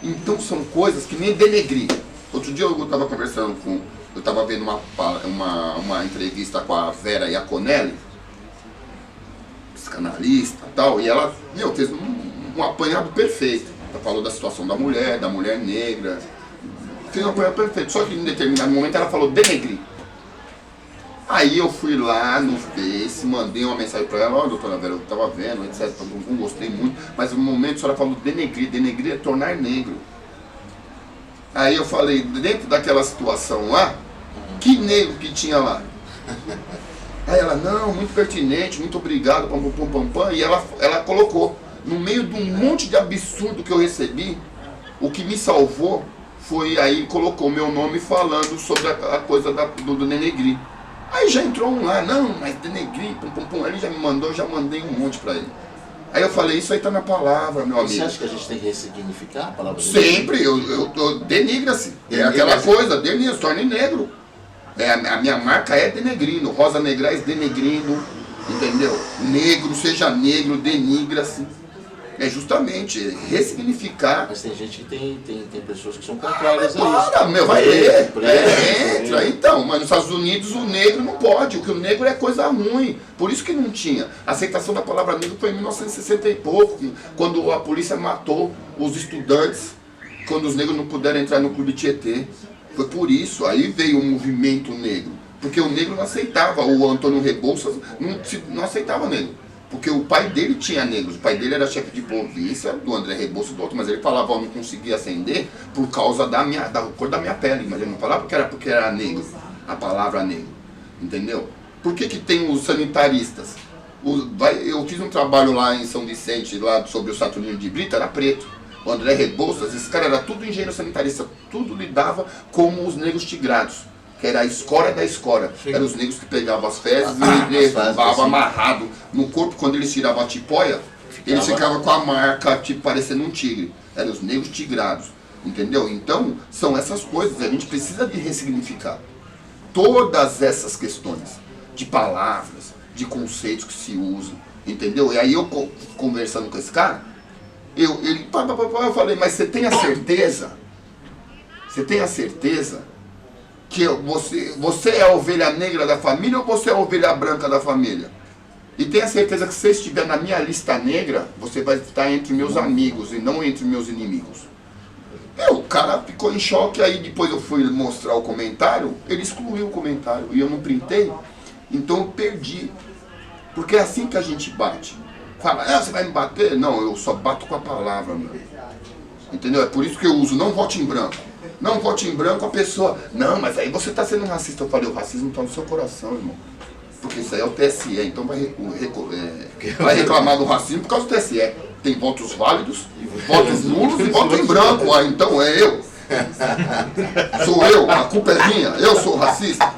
Então são coisas que nem denegrir. Outro dia eu tava conversando com... Eu tava vendo uma entrevista com a Vera Iaconelli, psicanalista e tal, e ela, fez um apanhado perfeito. Ela falou da situação da mulher negra, fez um apanhado perfeito. Só que em determinado momento ela falou denegrir. Aí eu fui lá no Face, mandei uma mensagem pra ela, ó, doutora Vera, eu tava vendo, etc, não gostei muito, mas no momento a senhora falou denegrir é tornar negro. Aí eu falei, dentro daquela situação lá, que negro que tinha lá? Aí ela, não, muito pertinente, muito obrigado, pam, pam, pam, pam, e ela colocou, no meio de um monte de absurdo que eu recebi, o que me salvou foi aí, colocou meu nome falando sobre a coisa do denegrir. Aí já entrou um lá, não, mas denegrir, pum, pum, pum, ele já me mandou, eu já mandei um monte pra ele. Aí eu falei, isso aí tá na palavra, meu amigo. Você acha que a gente tem que ressignificar a palavra? Sempre, denigra-se. É aquela coisa, denigra-se, torne negro. A minha marca é denegrindo, Rosa Negrais denegrindo, entendeu? Negro, seja negro, denigra-se. É justamente ressignificar. Mas tem gente que tem pessoas que são contrárias a isso. Para, meu, vai ler. Entra. Então, mas nos Estados Unidos o negro não pode, porque o negro é coisa ruim. Por isso que não tinha. A aceitação da palavra negro foi em 1960 e pouco, quando a polícia matou os estudantes, quando os negros não puderam entrar no Clube Tietê. Foi por isso. Aí veio o movimento negro. Porque o negro não aceitava. O Antônio Rebouças não aceitava negro. Porque o pai dele tinha negros, o pai dele era chefe de polícia, do André Rebouças do outro, mas ele falava, eu não conseguia ascender por causa da cor da minha pele, mas ele não falava porque era negro, a palavra negro, entendeu? Por que tem os sanitaristas? Eu fiz um trabalho lá em São Vicente, lá sobre o Saturnino de Brito, era preto. O André Rebouças, esse cara era tudo engenheiro sanitarista, tudo lidava como os negros tigrados. Que era a escória da escória. Eram os negros que pegavam as fezes e levavam amarrado no corpo. Quando eles tiravam a tipóia, eles ficavam com a marca, tipo, parecendo um tigre. Eram os negros tigrados. Entendeu? Então, são essas coisas. A gente precisa de ressignificar todas essas questões de palavras, de conceitos que se usam, entendeu? E aí eu conversando com esse cara, eu falei, mas você tem a certeza? Você tem a certeza que você é a ovelha negra da família ou você é a ovelha branca da família? E tenha certeza que se você estiver na minha lista negra, você vai estar entre meus amigos e não entre meus inimigos. O cara ficou em choque, aí depois eu fui mostrar o comentário, ele excluiu o comentário e eu não printei, então eu perdi. Porque é assim que a gente bate. Fala, você vai me bater? Não, eu só bato com a palavra, meu. Entendeu? É por isso que eu uso, não vote em branco. Não vote em branco, a pessoa, não, mas aí você está sendo racista. Eu falei, o racismo está no seu coração, irmão. Porque isso aí é o TSE, então vai reclamar do racismo por causa do TSE. Tem votos válidos, votos nulos e voto em branco. Então é eu. Sou eu, a culpa é minha, eu sou racista.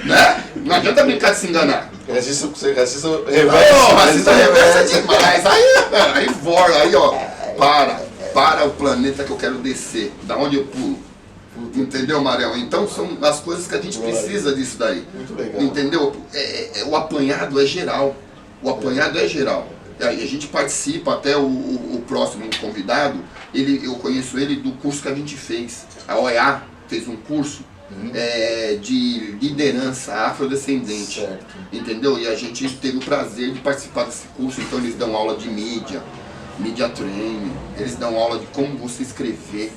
Né? Não adianta brincar de se enganar. Racista reversa. Racista reversa demais. Aí ó, para o planeta que eu quero descer. Da onde eu pulo. Entendeu, Marel? Então são as coisas que a gente precisa disso daí. Muito legal. Entendeu? O apanhado é geral. O apanhado é geral. A gente participa, até o próximo convidado, eu conheço ele do curso que a gente fez. A OEA fez um curso de liderança afrodescendente. Certo. Entendeu? E a gente teve o prazer de participar desse curso. Então eles dão aula de mídia training, eles dão aula de como você escrever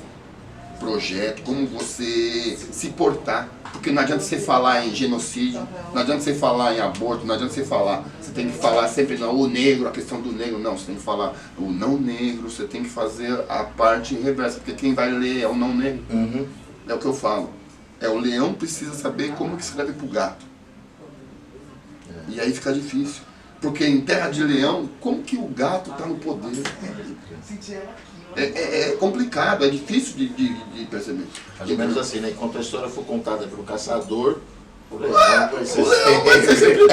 projeto, como você se portar. Porque não adianta você falar em genocídio, não adianta você falar em aborto, não adianta você falar. Você tem que falar sempre o negro, a questão do negro. Não, você tem que falar o não negro, você tem que fazer a parte reversa. Porque quem vai ler é o não negro. Uhum. É o que eu falo. O leão precisa saber como que escreve pro gato. E aí fica difícil. Porque em terra de leão, como que o gato está no poder? É complicado, é difícil de perceber. Mais ou menos assim, né? Enquanto a história for contada pelo caçador, o leão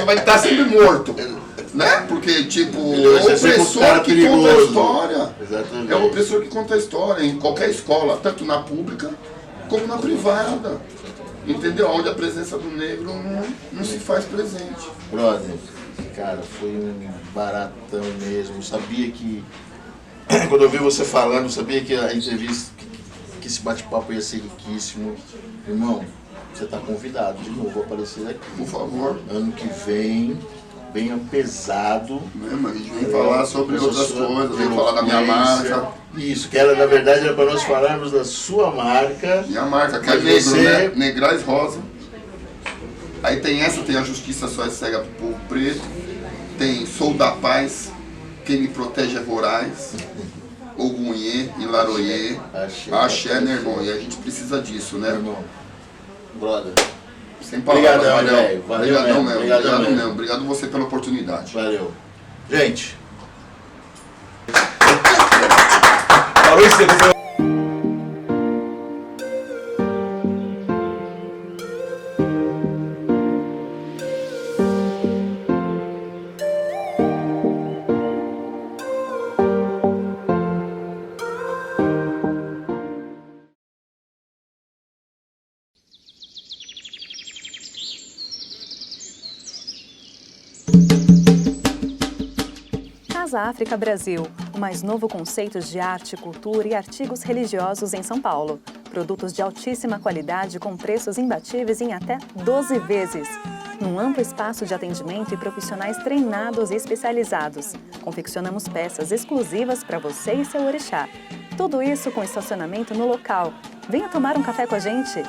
vai estar sempre morto. Né? Porque, tipo, é o opressor que conta a história. Exatamente. É o opressor que conta a história em qualquer escola, tanto na pública como na privada. Entendeu? Onde a presença do negro não se faz presente. Brother, cara, foi um baratão mesmo. Sabia que, quando eu vi você falando, sabia que a entrevista, que esse bate-papo ia ser riquíssimo. Irmão, você está convidado de novo a aparecer aqui. Por favor. Ano que vem, venha pesado. A gente vem falar sobre outras coisas, vem falar da minha marca. Isso, que era, na verdade, era para nós falarmos da sua marca. Minha marca, que é negro, né? Negrais Rosa. Aí tem a Justiça Só é Cega pro Povo Preto. Tem Sou da Paz, Quem Me Protege é Voraz. Ogunhê, Ilaroyê. Axé, né, irmão? E a gente precisa disso, né? Irmão, brother. Sem palavras, Obrigadão, velho. Obrigadão mesmo. Obrigado você pela oportunidade. Valeu. Gente. Parou isso depois. Casa África Brasil, o mais novo conceito de arte, cultura e artigos religiosos em São Paulo. Produtos de altíssima qualidade com preços imbatíveis em até 12 vezes. Num amplo espaço de atendimento e profissionais treinados e especializados. Confeccionamos peças exclusivas para você e seu orixá. Tudo isso com estacionamento no local. Venha tomar um café com a gente!